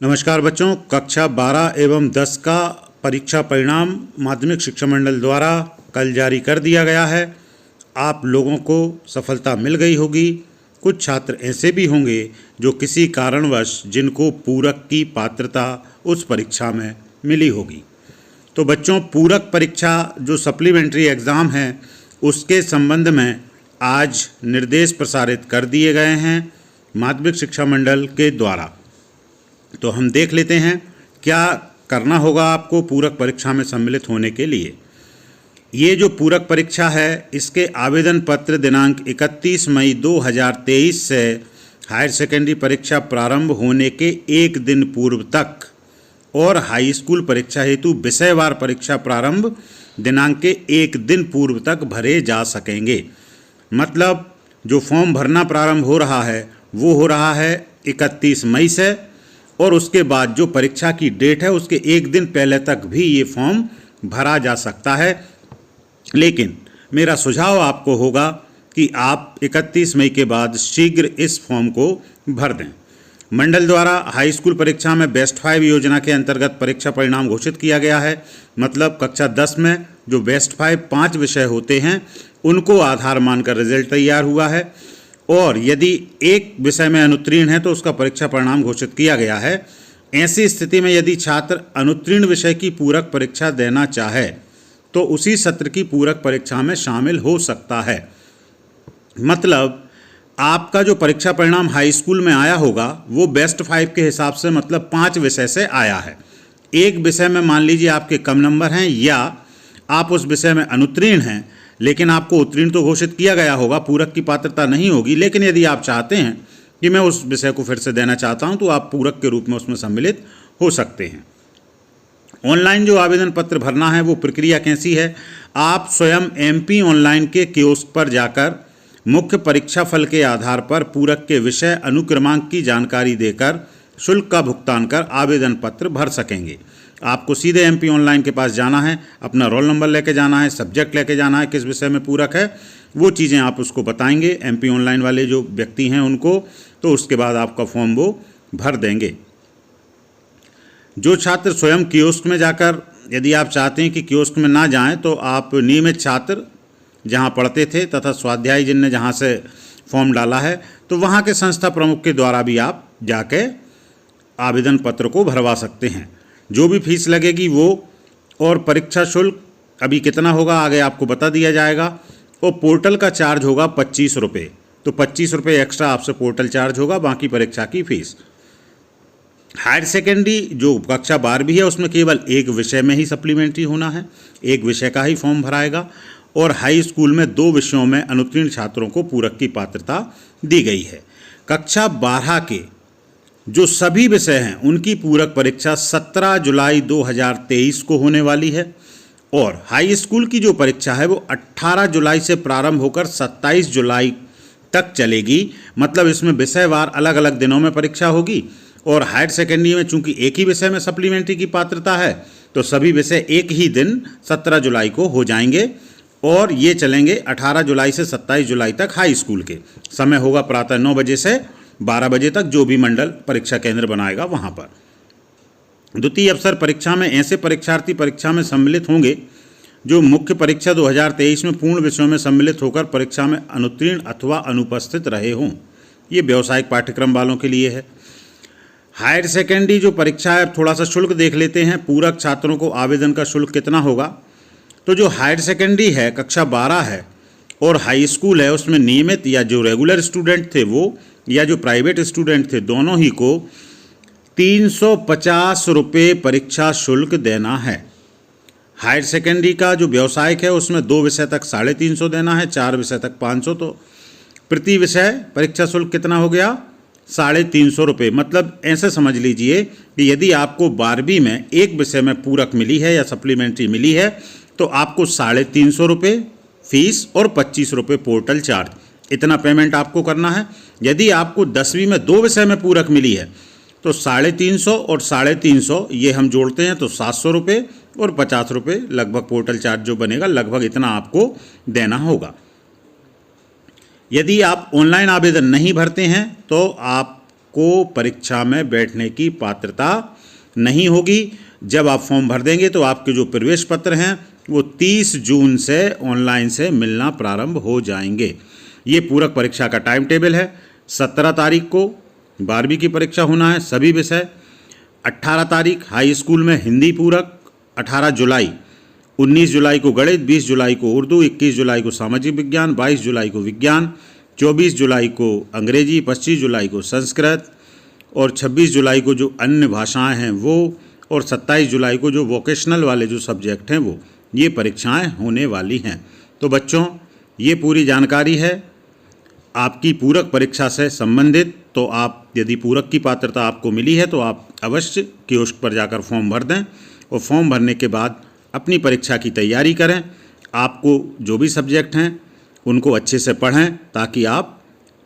नमस्कार बच्चों, कक्षा 12 एवं 10 का परीक्षा परिणाम माध्यमिक शिक्षा मंडल द्वारा कल जारी कर दिया गया है। आप लोगों को सफलता मिल गई होगी। कुछ छात्र ऐसे भी होंगे जो किसी कारणवश जिनको पूरक की पात्रता उस परीक्षा में मिली होगी। तो बच्चों, पूरक परीक्षा जो सप्लीमेंट्री एग्ज़ाम है उसके संबंध में आज निर्देश प्रसारित कर दिए गए हैं माध्यमिक शिक्षा मंडल के द्वारा। तो हम देख लेते हैं क्या करना होगा आपको पूरक परीक्षा में सम्मिलित होने के लिए। ये जो पूरक परीक्षा है इसके आवेदन पत्र दिनांक 31 मई 2023 से हायर सेकेंडरी परीक्षा प्रारंभ होने के एक दिन पूर्व तक और हाई स्कूल परीक्षा हेतु विषयवार परीक्षा प्रारंभ दिनांक के एक दिन पूर्व तक भरे जा सकेंगे। मतलब जो फॉर्म भरना प्रारंभ हो रहा है वो हो रहा है 31 मई से, और उसके बाद जो परीक्षा की डेट है उसके एक दिन पहले तक भी ये फॉर्म भरा जा सकता है। लेकिन मेरा सुझाव आपको होगा कि आप 31 मई के बाद शीघ्र इस फॉर्म को भर दें। मंडल द्वारा हाई स्कूल परीक्षा में बेस्ट 5 योजना के अंतर्गत परीक्षा परिणाम घोषित किया गया है। मतलब कक्षा 10 में जो बेस्ट 5 विषय होते हैं उनको आधार मानकर रिजल्ट तैयार हुआ है, और यदि एक विषय में अनुत्तीर्ण है तो उसका परीक्षा परिणाम घोषित किया गया है। ऐसी स्थिति में यदि छात्र अनुत्तीर्ण विषय की पूरक परीक्षा देना चाहे तो उसी सत्र की पूरक परीक्षा में शामिल हो सकता है। मतलब आपका जो परीक्षा परिणाम हाई स्कूल में आया होगा वो बेस्ट 5 के हिसाब से मतलब 5 विषय से आया है। एक विषय में मान लीजिए आपके कम नंबर हैं या आप उस विषय में अनुत्तीर्ण हैं, लेकिन आपको उत्तीर्ण तो घोषित किया गया होगा, पूरक की पात्रता नहीं होगी। लेकिन यदि आप चाहते हैं कि मैं उस विषय को फिर से देना चाहता हूं तो आप पूरक के रूप में उसमें सम्मिलित हो सकते हैं। ऑनलाइन जो आवेदन पत्र भरना है वो प्रक्रिया कैसी है? आप स्वयं MP ऑनलाइन के कियोस्क पर जाकर मुख्य परीक्षा फल के आधार पर पूरक के विषय अनुक्रमांक की जानकारी देकर शुल्क का भुगतान कर आवेदन पत्र भर सकेंगे। आपको सीधे MP ऑनलाइन के पास जाना है, अपना रोल नंबर लेके जाना है, सब्जेक्ट लेके जाना है, किस विषय में पूरक है वो चीज़ें आप उसको बताएंगे MP ऑनलाइन वाले जो व्यक्ति हैं उनको, तो उसके बाद आपका फॉर्म वो भर देंगे। जो छात्र स्वयं कियोस्क में जाकर, यदि आप चाहते हैं कि कियोस्क में ना जाएं तो आप नियमित छात्र जहां पढ़ते थे तथा स्वाध्यायी जिनने जहां से फॉर्म डाला है तो वहां के संस्था प्रमुख के द्वारा भी आप जाके आवेदन पत्र को भरवा सकते हैं। जो भी फीस लगेगी वो, और परीक्षा शुल्क अभी कितना होगा आगे आपको बता दिया जाएगा। और पोर्टल का चार्ज होगा 25 रुपये, तो 25 रुपये एक्स्ट्रा आपसे पोर्टल चार्ज होगा, बाकी परीक्षा की फीस। हायर सेकेंडरी जो कक्षा 12वीं है उसमें केवल एक विषय में ही सप्लीमेंट्री होना है, एक विषय का ही फॉर्म भराएगा। और हाई स्कूल में 2 विषयों में अनुत्तीर्ण छात्रों को पूरक की पात्रता दी गई है। कक्षा 12 के जो सभी विषय हैं उनकी पूरक परीक्षा 17 जुलाई 2023 को होने वाली है, और हाई स्कूल की जो परीक्षा है वो 18 जुलाई से प्रारंभ होकर 27 जुलाई तक चलेगी। मतलब इसमें विषयवार अलग अलग दिनों में परीक्षा होगी। और हायर सेकेंडरी में चूंकि एक ही विषय में सप्लीमेंट्री की पात्रता है तो सभी विषय एक ही दिन 17 जुलाई को हो जाएंगे, और ये चलेंगे 18 जुलाई से 27 जुलाई तक। हाई स्कूल के समय होगा प्रातः 9 बजे से 12 बजे तक, जो भी मंडल परीक्षा केंद्र बनाएगा वहाँ पर। द्वितीय अवसर परीक्षा में ऐसे परीक्षार्थी परीक्षा में सम्मिलित होंगे जो मुख्य परीक्षा 2023 में पूर्ण विषयों में सम्मिलित होकर परीक्षा में अनुत्तीर्ण अथवा अनुपस्थित रहे हों। ये व्यावसायिक पाठ्यक्रम वालों के लिए है। हायर सेकेंडरी जो परीक्षा है, थोड़ा सा शुल्क देख लेते हैं। पूरक छात्रों को आवेदन का शुल्क कितना होगा? तो जो हायर सेकेंडरी है कक्षा 12 है और हाई स्कूल है उसमें नियमित या जो रेगुलर स्टूडेंट थे वो या जो प्राइवेट स्टूडेंट थे दोनों ही को 350 रुपये परीक्षा शुल्क देना है। हायर सेकेंडरी का जो व्यावसायिक है उसमें 2 विषय तक 350 देना है, 4 विषय तक 500, तो प्रति विषय परीक्षा शुल्क कितना हो गया? 350 रुपये। मतलब ऐसे समझ लीजिए कि यदि आपको 12वीं में एक विषय में पूरक मिली है या सप्लीमेंट्री मिली है तो आपको 350 रुपये फीस और 25 रुपये पोर्टल चार्ज, इतना पेमेंट आपको करना है। यदि आपको 10वीं में 2 विषय में पूरक मिली है तो 350 और 350 ये हम जोड़ते हैं तो 700 रुपये और 50 रुपये लगभग पोर्टल चार्ज जो बनेगा, लगभग इतना आपको देना होगा। यदि आप ऑनलाइन आवेदन नहीं भरते हैं तो आप आपको परीक्षा में बैठने की पात्रता नहीं होगी। जब आप फॉर्म भर देंगे तो आपके जो प्रवेश पत्र हैं वो 30 जून से ऑनलाइन से मिलना प्रारंभ हो जाएंगे। ये पूरक परीक्षा का टाइम टेबल है। 17 तारीख को 12वीं की परीक्षा होना है सभी विषय। 18 तारीख हाई स्कूल में हिंदी पूरक, 18 जुलाई, 19 जुलाई को गणित, 20 जुलाई को उर्दू, 21 जुलाई को सामाजिक विज्ञान, 22 जुलाई को विज्ञान, 24 जुलाई को अंग्रेजी, 25 जुलाई को संस्कृत और 26 जुलाई को जो अन्य भाषाएं हैं वो, और 27 जुलाई को जो वोकेशनल वाले जो सब्जेक्ट हैं वो, ये परीक्षाएं होने वाली हैं। तो बच्चों, ये पूरी जानकारी है आपकी पूरक परीक्षा से संबंधित। तो आप यदि पूरक की पात्रता आपको मिली है तो आप अवश्य कियोस्क पर जाकर फॉर्म भर दें और फॉर्म भरने के बाद अपनी परीक्षा की तैयारी करें। आपको जो भी सब्जेक्ट हैं उनको अच्छे से पढ़ें ताकि आप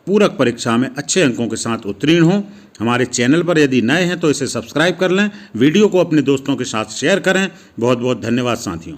पूरक परीक्षा में अच्छे अंकों के साथ उत्तीर्ण हों। हमारे चैनल पर यदि नए हैं तो इसे सब्सक्राइब कर लें, वीडियो को अपने दोस्तों के साथ शेयर करें। बहुत बहुत धन्यवाद साथियों।